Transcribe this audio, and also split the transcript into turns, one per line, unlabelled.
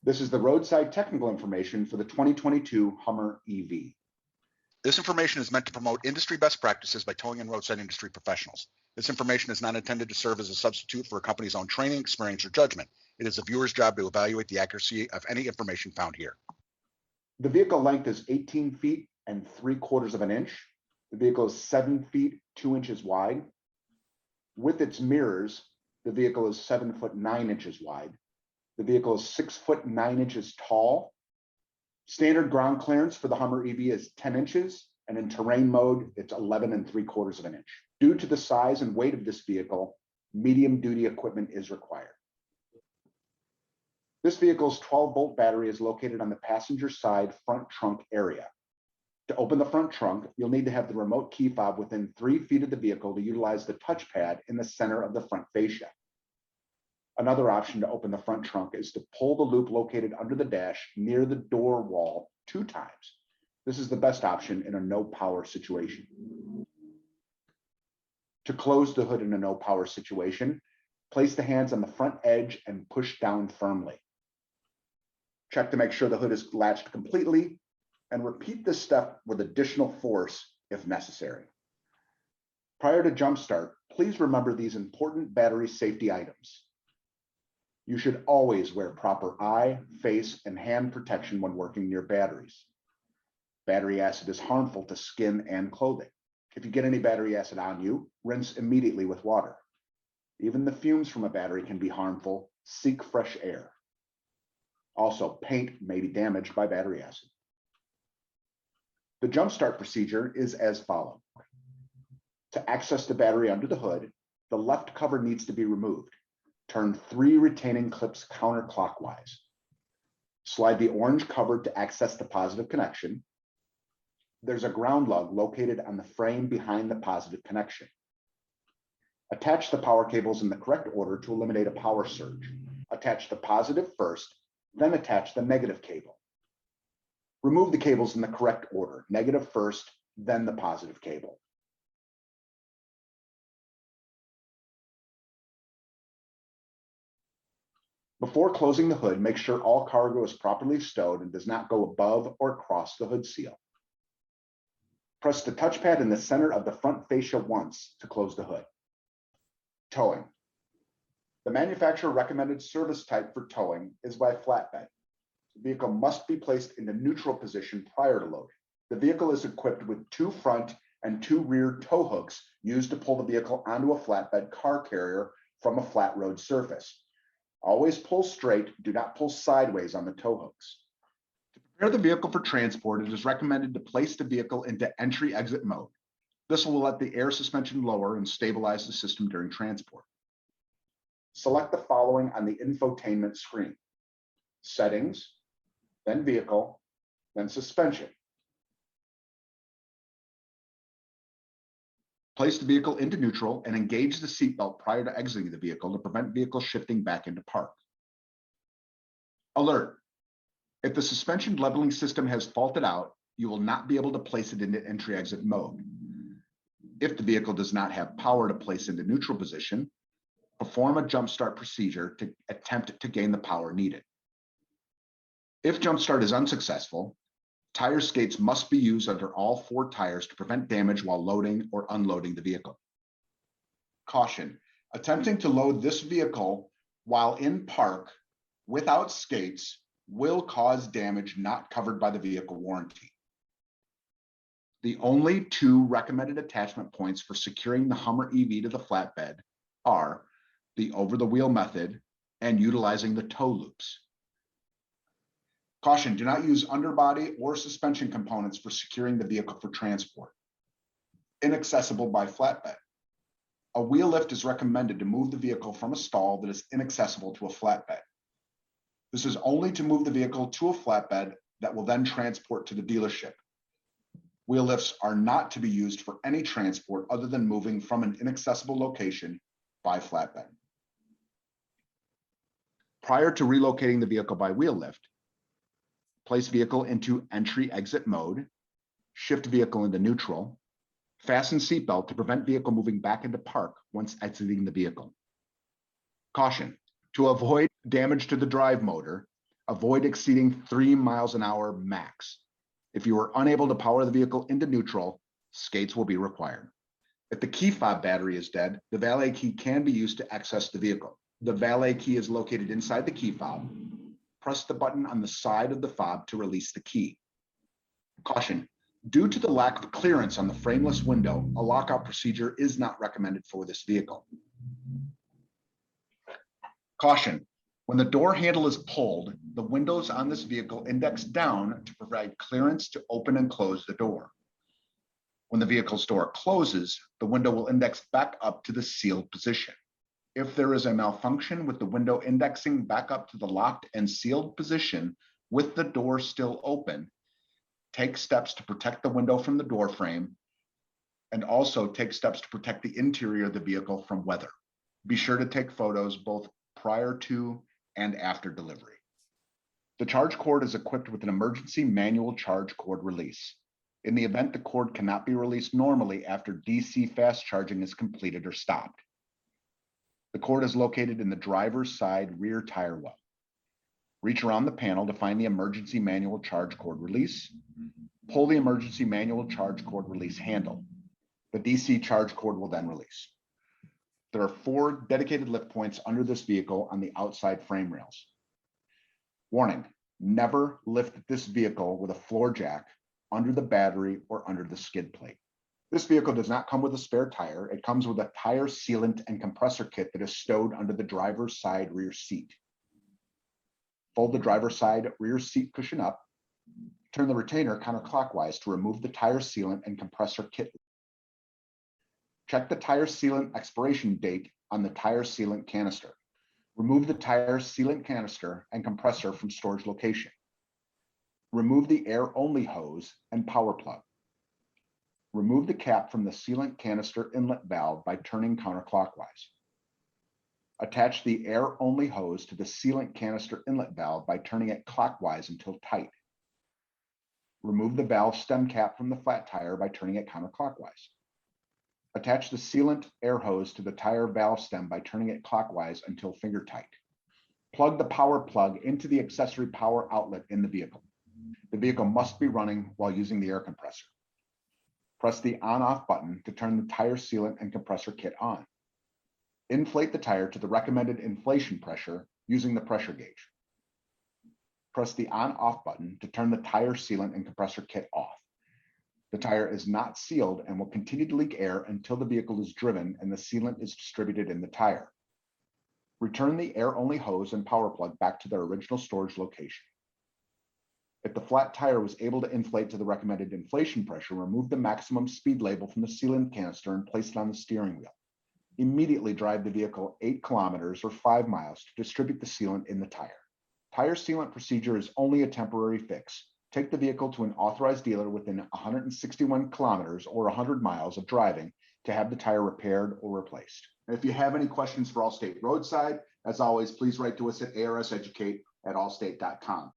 This is the roadside technical information for the 2022 Hummer EV.
This information is meant to promote industry best practices by towing and roadside industry professionals. This information is not intended to serve as a substitute for a company's own training, experience, or judgment. It is a viewer's job to evaluate the accuracy of any information found here.
The vehicle length is 18 feet and 3/4 of an inch. The vehicle is 7 feet 2 inches wide. With its mirrors, the vehicle is 7 foot 9 inches wide. The vehicle is 6 foot 9 inches tall. Standard ground clearance for the Hummer EV is 10 inches, and in terrain mode, it's 11 3/4 of an inch. Due to the size and weight of this vehicle, medium duty equipment is required. This vehicle's 12-volt battery is located on the passenger side front trunk area. To open the front trunk, you'll need to have the remote key fob within 3 feet of the vehicle to utilize the touchpad in the center of the front fascia. Another option to open the front trunk is to pull the loop located under the dash near the door wall 2 times. This is the best option in a no power situation. To close the hood in a no power situation, place the hands on the front edge and push down firmly. Check to make sure the hood is latched completely, and repeat this step with additional force if necessary. Prior to jump start, please remember these important battery safety items. You should always wear proper eye, face, and hand protection when working near batteries. Battery acid is harmful to skin and clothing. If you get any battery acid on you, rinse immediately with water. Even the fumes from a battery can be harmful. Seek fresh air. Also, paint may be damaged by battery acid. The jump start procedure is as follows. To access the battery under the hood, the left cover needs to be removed. Turn 3 retaining clips counterclockwise. Slide the orange cover to access the positive connection. There's a ground lug located on the frame behind the positive connection. Attach the power cables in the correct order to eliminate a power surge. Attach the positive first, then attach the negative cable. Remove the cables in the correct order, negative first, then the positive cable. Before closing the hood, make sure all cargo is properly stowed and does not go above or across the hood seal. Press the touchpad in the center of the front fascia once to close the hood. Towing. The manufacturer recommended service type for towing is by flatbed. The vehicle must be placed into neutral position prior to loading. The vehicle is equipped with 2 front and 2 rear tow hooks used to pull the vehicle onto a flatbed car carrier from a flat road surface. Always pull straight, do not pull sideways on the tow hooks. To prepare the vehicle for transport, it is recommended to place the vehicle into entry-exit mode. This will let the air suspension lower and stabilize the system during transport. Select the following on the infotainment screen: settings, then vehicle, then suspension. Place the vehicle into neutral and engage the seatbelt prior to exiting the vehicle to prevent vehicle shifting back into park. Alert: if the suspension leveling system has faulted out, you will not be able to place it into entry-exit mode. If the vehicle does not have power to place into neutral position, perform a jump start procedure to attempt to gain the power needed. If jump start is unsuccessful, tire skates must be used under all 4 tires to prevent damage while loading or unloading the vehicle. Caution: attempting to load this vehicle while in park without skates will cause damage not covered by the vehicle warranty. The only 2 recommended attachment points for securing the Hummer EV to the flatbed are the over-the-wheel method and utilizing the tow loops. Caution: do not use underbody or suspension components for securing the vehicle for transport. Inaccessible by flatbed. A wheel lift is recommended to move the vehicle from a stall that is inaccessible to a flatbed. This is only to move the vehicle to a flatbed that will then transport to the dealership. Wheel lifts are not to be used for any transport other than moving from an inaccessible location by flatbed. Prior to relocating the vehicle by wheel lift, place vehicle into entry-exit mode, shift vehicle into neutral, fasten seatbelt to prevent vehicle moving back into park once exiting the vehicle. Caution: to avoid damage to the drive motor, Avoid exceeding 3 miles an hour max. If you are unable to power the vehicle into neutral, skates will be required. If the key fob battery is dead, the valet key can be used to access the vehicle. The valet key is located inside the key fob. Press the button on the side of the fob to release the key. Caution, due to the lack of clearance on the frameless window, a lockout procedure is not recommended for this vehicle. Caution, when the door handle is pulled, the windows on this vehicle index down to provide clearance to open and close the door. When the vehicle's door closes, the window will index back up to the sealed position. If there is a malfunction with the window indexing back up to the locked and sealed position with the door still open, take steps to protect the window from the door frame, and also take steps to protect the interior of the vehicle from weather. Be sure to take photos both prior to and after delivery. The charge cord is equipped with an emergency manual charge cord release. In the event the cord cannot be released normally after DC fast charging is completed or stopped. The cord is located in the driver's side rear tire well. Reach around the panel to find the emergency manual charge cord release. Pull the emergency manual charge cord release handle. The DC charge cord will then release. There are 4 dedicated lift points under this vehicle on the outside frame rails. Warning, never lift this vehicle with a floor jack under the battery or under the skid plate. This vehicle does not come with a spare tire. It comes with a tire sealant and compressor kit that is stowed under the driver's side rear seat. Fold the driver's side rear seat cushion up. Turn the retainer counterclockwise to remove the tire sealant and compressor kit. Check the tire sealant expiration date on the tire sealant canister. Remove the tire sealant canister and compressor from storage location. Remove the air-only hose and power plug. Remove the cap from the sealant canister inlet valve by turning counterclockwise. Attach the air-only hose to the sealant canister inlet valve by turning it clockwise until tight. Remove the valve stem cap from the flat tire by turning it counterclockwise. Attach the sealant air hose to the tire valve stem by turning it clockwise until finger tight. Plug the power plug into the accessory power outlet in the vehicle. The vehicle must be running while using the air compressor. Press the on-off button to turn the tire sealant and compressor kit on. Inflate the tire to the recommended inflation pressure using the pressure gauge. Press the on-off button to turn the tire sealant and compressor kit off. The tire is not sealed and will continue to leak air until the vehicle is driven and the sealant is distributed in the tire. Return the air-only hose and power plug back to their original storage location. If the flat tire was able to inflate to the recommended inflation pressure, remove the maximum speed label from the sealant canister and place it on the steering wheel. Immediately drive the vehicle 8 kilometers or 5 miles to distribute the sealant in the tire. Tire sealant procedure is only a temporary fix. Take the vehicle to an authorized dealer within 161 kilometers or 100 miles of driving to have the tire repaired or replaced. And if you have any questions for Allstate Roadside, as always, please write to us at arseducate@allstate.com.